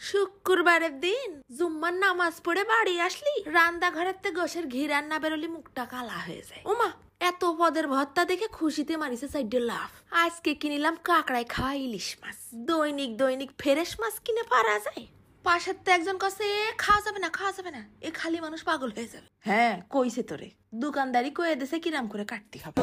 শুক্রবারের দিন জুম্মার নামাজ পড়ে বাড়ি আসলি রান্না ঘরের তে গোশের ঘি রান্না বেরোলি মুখটা কালা হয়ে যায়। ওমা এত পদের ভর্তা দেখে খুশিতে মারিছে সাইডে লাফ। আজকে কিনিলাম কাকড়ায় খাওয়া ইলিশ মাছ। দৈনিক দৈনিক ফ্রেশ মাছ কিনে পারা যায়? পাশের তো একজন কছে খাওয়া যাবে না খাওয়া যাবে না, এ খালি মানুষ পাগল হয়ে যাবে। হ্যাঁ কইছে তোরে দোকানদারি কয়ে দেশে কিরাম করে কাটতে খাবে।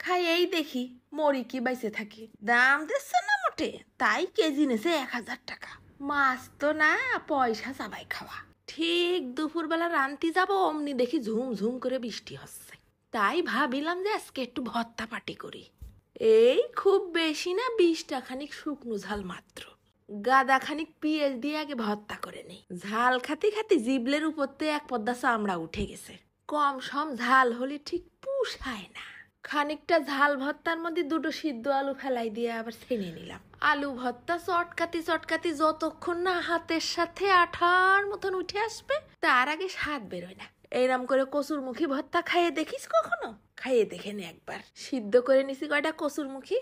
খাই এই দেখি মরি কি বাইসে থাকি, দাম দিচ্ছে না মোটে, তাই কেজি নেছে 1000 টাকা। মাছ তো না, পয়সা চাবাই খাওয়া। ঠিক দুপুরবেলা রান্তি যাব, অমনি দেখি ঝুম ঝুম করে বৃষ্টি হচ্ছে। তাই ভাবিলাম যে আজকে একটু ভর্তা পাটি করি। এই খুব বেশি না, 20 টাকানিক শুকনো ঝাল মাত্র। গাদা খানিক পিঁয়াজ দিয়ে আগে ভর্তা করে নেই। ঝাল খাতি খাতি জিবলের উপরতে এক পদ্মা চামড়া উঠে গেছে। কম সম ঝাল হলে ঠিক পুষায় না। খানিকটা ঝাল ভর্তার মধ্যে 2টো সিদ্ধ আলু ফেলাই দিয়ে আবার ছেনে নিলাম। আলু ভর্তা চটকাতি চটকাতি যতক্ষণ না হাতের সাথে আঠার মতন উঠে আসবে, তার আগে স্বাদ বেরোয় না। এইরকম করে কসুরমুখী ভর্তা খাইয়ে দেখিস কখনো? খাইয়ে দেখে নে একবার। সিদ্ধ করে নিছি কয়টা কসুরমুখী,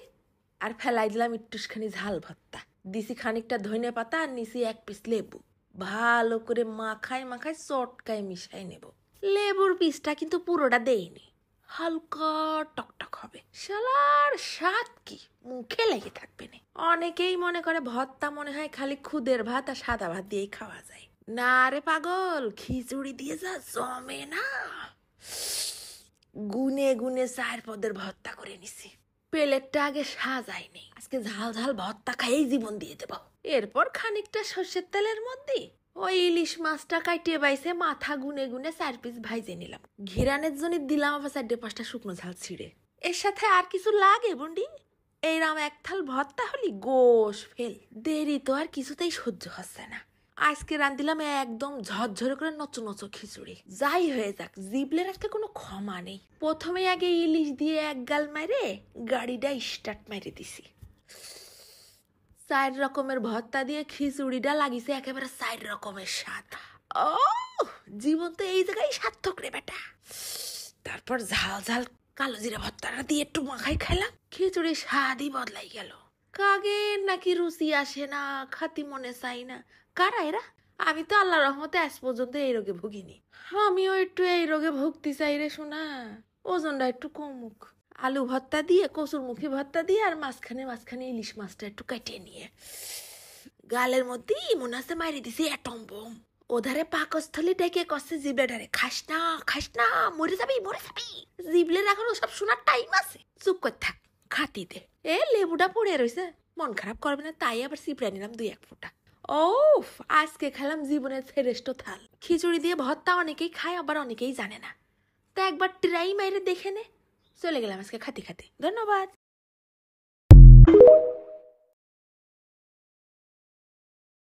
আর ফেলাই দিলাম একটুখানি ঝাল ভর্তা। দিছি খানিকটা ধনে পাতা, আর নিছি 1 পিস লেবু। ভালো করে মাখায় মাখায় চটকায় মিশাই নেব। লেবুর পিসটা কিন্তু পুরোটা দেইনি, হালকা টকটক হবে। শালার স্বাদ কি মুখে লেগে থাকবে না। অনেকেই মনে করে ভর্তা মনে হয় খালি খুদের ভাত আর সাদা ভাত দিয়েই খাওয়া যায়। না রে পাগল, খিচুড়ি দিয়ে যা জমে না। গুনে গুনে 4 পদের ভর্তা করে নিছি। প্লেটটা আগে সাজাইনি, আজকে ঝাল ঝাল ভর্তা খাইয়েই জীবন দিয়ে দেব। এরপর খানিকটা সর্ষের তেলের মধ্যে ওই ইলিশ মাছটা কাটিয়ে বাইছে মাথা গুনে গুনে 4 পিস ভাইজে নিলাম। ঘিরানের জন্য দিলাম আবার 4-5টা শুকনো ঝাল ছিঁড়ে। এর সাথে আর কিছু লাগে বন্ডি? এইরাম এক থাল ভর্তা হলি গোশ ফেল। দেরি তো আর কিছুতেই সহ্য হচ্ছে না। আজকে রান্ধিলাম একদম ঝরঝরে করে নচো নচো খিচুড়ি। যাই হয়ে যাক, জিবলের আজকে কোনো ক্ষমা নেই। প্রথমে আগে ইলিশ দিয়ে এক গাল মারে গাড়িটা স্টার্ট মারি দিছি। 4 রকমের ভর্তা দিয়ে খিচুড়িটা লাগিছে একেবারে 4 রকমের স্বাদ। ও জীবন তো এই জায়গায় সার্থক রে বেটা। তারপর ঝাল ঝাল কালো জিরা ভর্তাটা দিয়ে একটু মাখাই খেলাম, খিচুড়ির স্বাদই বদলাই গেল। কাগের নাকি রুচি আসে না, খাতি মনে চাই না। কারা এরা? আমি তো আল্লাহ রহমতে আজ পর্যন্ত এই রোগে ভুগিনি। আমিও একটু এই রোগে ভুগতে চাই রে শোনা, ওজনটা একটু কমুক। আলু ভর্তা দিয়ে, কসুরমুখী ভর্তা দিয়ে, আর মাঝখানে মাঝখানে ইলিশ মাছটা একটু কাটিয়ে নিয়ে গালের মধ্যে মনে আছে মারি দিছি অ্যাটম বোম। ওধারে পাকস্থলী ডেকে কষছে জিবলেটারে, খাস না মরে যাবি মরে যাবি। জিবলের এখন ওসব শোনার টাইম আছে? চুপ করে থাক, খাতি দে। এ লেবুটা পড়ে রয়েছে, মন খারাপ করবে না, তাই আবার চিপড়ে নিলাম 2-1 ফোঁটা। ও আজকে খেলাম জীবনের শ্রেষ্ঠ থাল। খিচুড়ি দিয়ে ভর্তা অনেকেই খায়, আবার অনেকেই জানে না। তা একবার ট্রাই মাইরে দেখে নে। চলে গেলাম আজকে খাতি খাতি। ধন্যবাদ।